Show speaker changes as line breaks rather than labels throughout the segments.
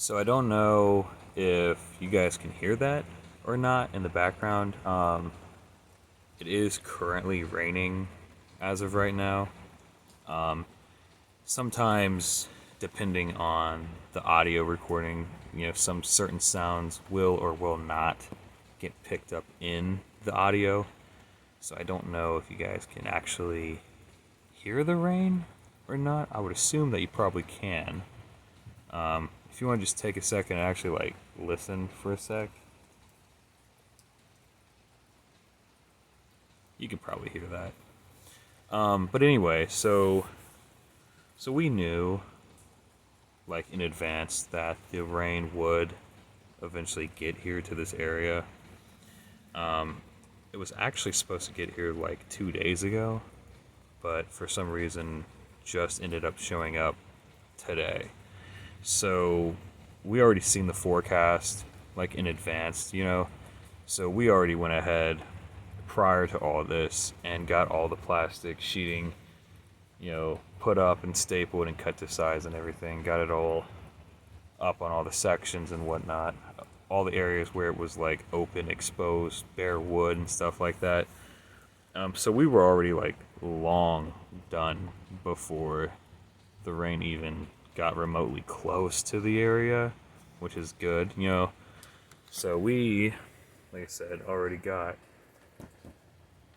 So I don't know if you guys can hear that or not in the background. It is currently raining as of right now. Sometimes, depending on the audio recording, some certain sounds will or will not get picked up in the audio. So I don't know if you guys can actually hear the rain or not. I would assume that you probably can. If you want to just take a second and actually listen for a sec, you can probably hear that. But anyway, so we knew in advance that the rain would eventually get here to this area. It was actually supposed to get here 2 days ago, but for some reason just ended up showing up today. So we already seen the forecast in advance. So we already went ahead prior to all this and got all the plastic sheeting, put up and stapled and cut to size and everything. Got it all up on all the sections and whatnot. All the areas where it was open, exposed, bare wood and stuff like that. So we were already long done before the rain even got remotely close to the area, which is good. So we, like I said, already got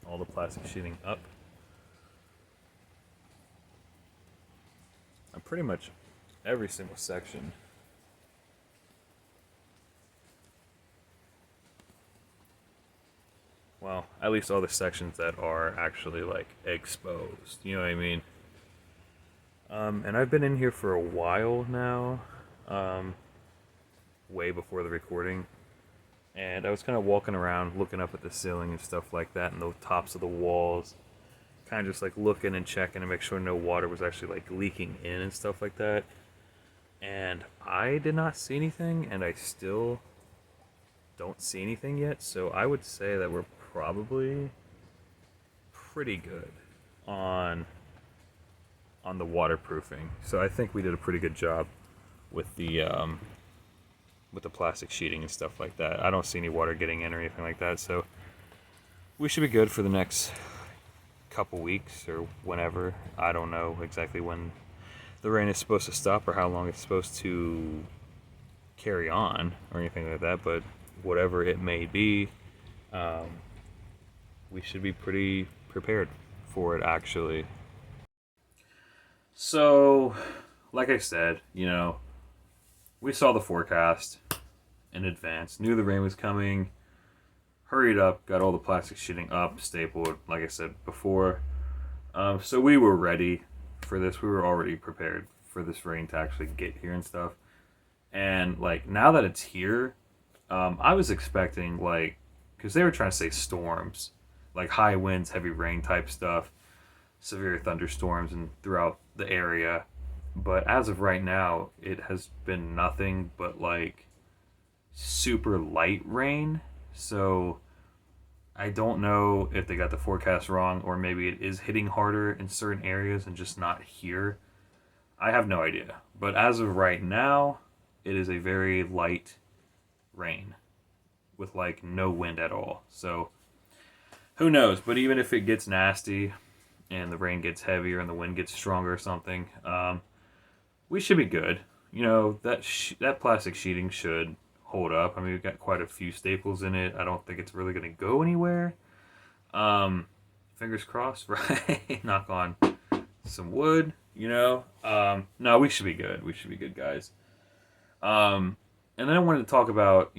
all the plastic sheeting up. On pretty much every single section. Well, at least all the sections that are actually exposed. You know what I mean? And I've been in here for a while now, way before the recording. And I was kind of walking around, looking up at the ceiling and stuff like that, and the tops of the walls, kind of just looking and checking to make sure no water was actually leaking in and stuff like that. And I did not see anything, and I still don't see anything yet. So I would say that we're probably pretty good on the waterproofing. So I think we did a pretty good job with the plastic sheeting and stuff like that. I don't see any water getting in or anything like that. So we should be good for the next couple weeks or whenever. I don't know exactly when the rain is supposed to stop or how long it's supposed to carry on or anything like that, but whatever it may be, we should be pretty prepared for it, actually. So, like I said, we saw the forecast in advance, knew the rain was coming, hurried up, got all the plastic sheeting up, stapled, like I said before. So we were ready for this. We were already prepared for this rain to actually get here and stuff. And now that it's here, I was expecting because they were trying to say storms, high winds, heavy rain type stuff, severe thunderstorms and throughout the area. But as of right now, it has been nothing but super light rain. So I don't know if they got the forecast wrong or maybe it is hitting harder in certain areas and just not here. I have no idea. But as of right now, it is a very light rain with no wind at all. So who knows? But even if it gets nasty and the rain gets heavier and the wind gets stronger or something, we should be good. That plastic sheeting should hold up. I mean, we've got quite a few staples in it. I don't think it's really going to go anywhere. Fingers crossed, right? Knock on some wood. No, we should be good. We should be good, guys. And then I wanted to talk about,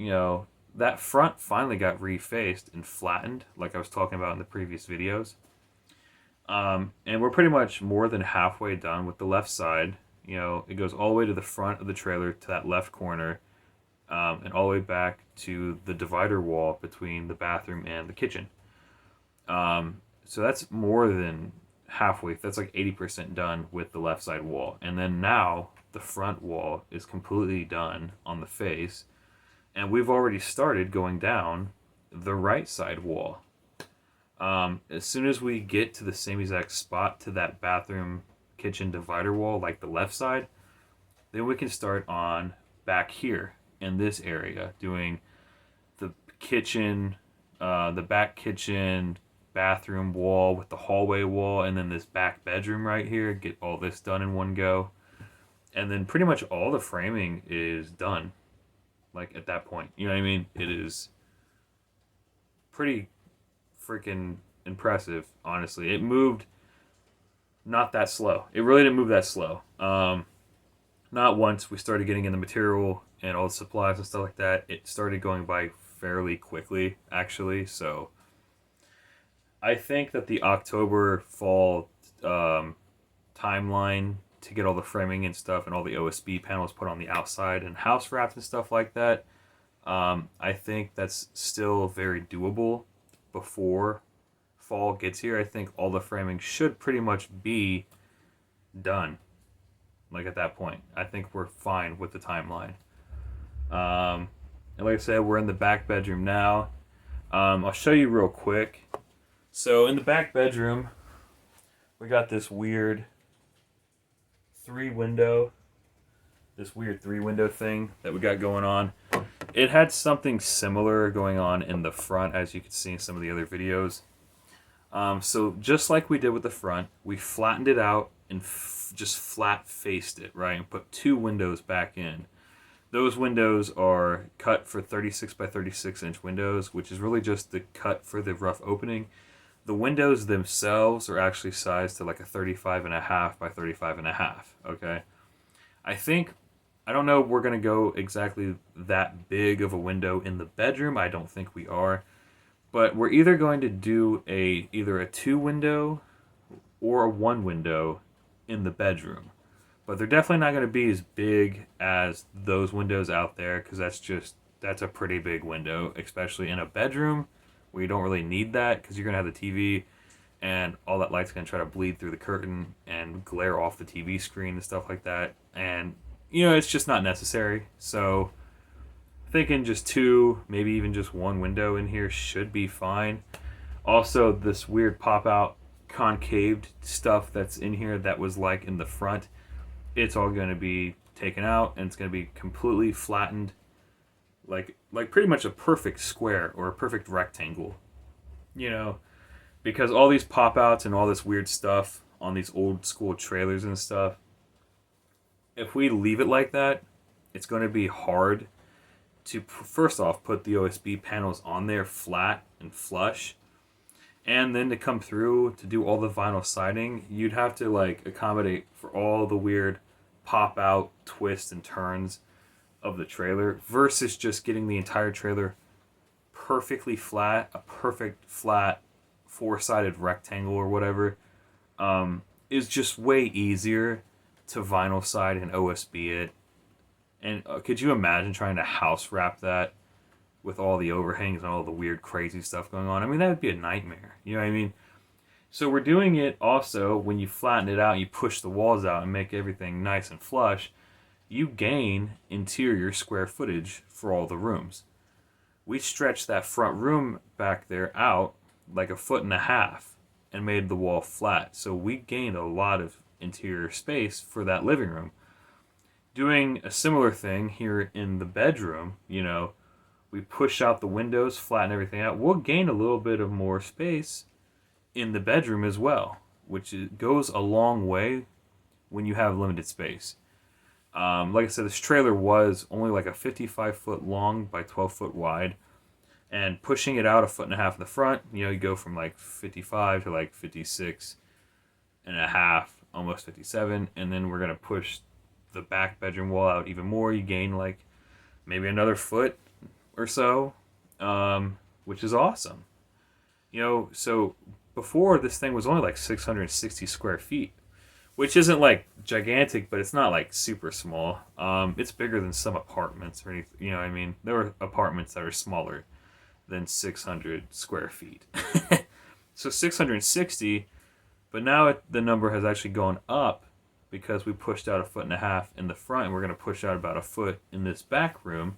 that front finally got refaced and flattened, like I was talking about in the previous videos. And we're pretty much more than halfway done with the left side. It goes all the way to the front of the trailer to that left corner, and all the way back to the divider wall between the bathroom and the kitchen. So that's more than halfway. That's 80% done with the left side wall. And then now the front wall is completely done on the face. And we've already started going down the right side wall. As soon as we get to the same exact spot to that bathroom kitchen divider wall, the left side, then we can start on back here in this area, doing the kitchen, the back kitchen, bathroom wall with the hallway wall, and then this back bedroom right here. Get all this done in one go. And then pretty much all the framing is done. Like at that point, you know what I mean? It is pretty freaking impressive, honestly. It moved not that slow. It really didn't move that slow. Not once we started getting in the material and all the supplies and stuff like that. It started going by fairly quickly, actually. So I think that the October fall timeline to get all the framing and stuff and all the OSB panels put on the outside and house wrapped and stuff like that, I think that's still very doable before fall gets here. I think all the framing should pretty much be done. Like at that point, I think we're fine with the timeline. And like I said, we're in the back bedroom now. I'll show you real quick. So in the back bedroom, we got this weird three window thing that we got going on. It had something similar going on in the front, as you can see in some of the other videos. So just like we did with the front, we flattened it out and just flat faced it, right? And put two windows back in. Those windows are cut for 36 by 36 inch windows, which is really just the cut for the rough opening. The windows themselves are actually sized to like a 35.5 by 35.5, okay? I don't know if we're going to go exactly that big of a window in the bedroom. I don't think we are. But we're either going to do either a 2 window or a 1 window in the bedroom. But they're definitely not going to be as big as those windows out there, because that's a pretty big window, especially in a bedroom where you don't really need that, because you're going to have the TV and all that light's going to try to bleed through the curtain and glare off the TV screen and stuff like that. And, it's just not necessary. So thinking just 2, maybe even just 1 window in here should be fine. Also, this weird pop-out concaved stuff that's in here that was like in the front, it's all going to be taken out and it's going to be completely flattened, like pretty much a perfect square or a perfect rectangle, because all these pop-outs and all this weird stuff on these old school trailers and stuff, if we leave it like that, it's going to be hard to first off put the OSB panels on there flat and flush, and then to come through to do all the vinyl siding, you'd have to accommodate for all the weird pop out twists and turns of the trailer, versus just getting the entire trailer perfectly flat, a perfect flat 4-sided rectangle or whatever, is just way easier to vinyl side and OSB it. And could you imagine trying to house wrap that with all the overhangs and all the weird crazy stuff going on? I mean, that would be a nightmare. You know what I mean? So we're doing it also when you flatten it out, you push the walls out and make everything nice and flush, you gain interior square footage for all the rooms. We stretched that front room back there out like 1.5 feet and made the wall flat. So we gained a lot of interior space for that living room. Doing a similar thing here in the bedroom, we push out the windows, flatten everything out. We'll gain a little bit of more space in the bedroom as well, which goes a long way when you have limited space. Like I said, this trailer was only like a 55-foot long by 12-foot wide, and pushing it out 1.5 feet in the front, you go from 55 to 56.5, almost 57, and then we're gonna push the back bedroom wall out even more. You gain maybe another foot or so, which is awesome. So before, this thing was only 660 square feet, which isn't gigantic, but it's not super small. It's bigger than some apartments or anything. There were apartments that are smaller than 600 square feet. So 660, but now the number has actually gone up because we pushed out 1.5 feet in the front, and we're going to push out about 1 foot in this back room.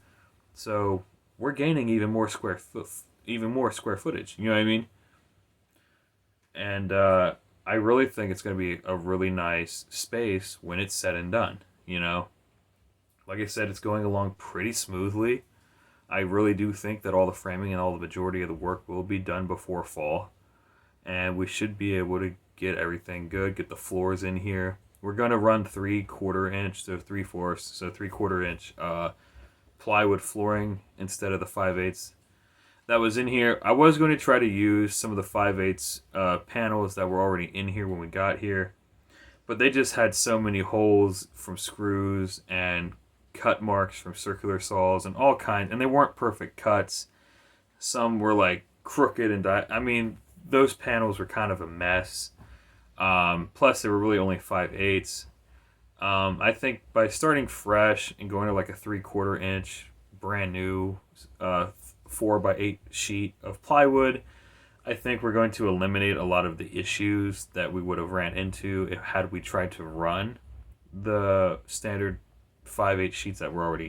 So we're gaining even more square footage. You know what I mean? And I really think it's going to be a really nice space when it's said and done. Like I said, it's going along pretty smoothly. I really do think that all the framing and all the majority of the work will be done before fall, and we should be able to get everything good, get the floors in here. We're gonna run 3/4 inch, so 3/4, so 3/4 inch plywood flooring instead of the 5/8 that was in here. I was going to try to use some of the 5/8 panels that were already in here when we got here, but they just had so many holes from screws and cut marks from circular saws and all kinds, and they weren't perfect cuts. Some were like crooked and I mean, those panels were kind of a mess. Plus, they were really only 5/8. I think by starting fresh and going to like a 3/4 inch brand new 4x8 sheet of plywood, I think we're going to eliminate a lot of the issues that we would have ran into if had we tried to run the standard 5/8 sheets that were already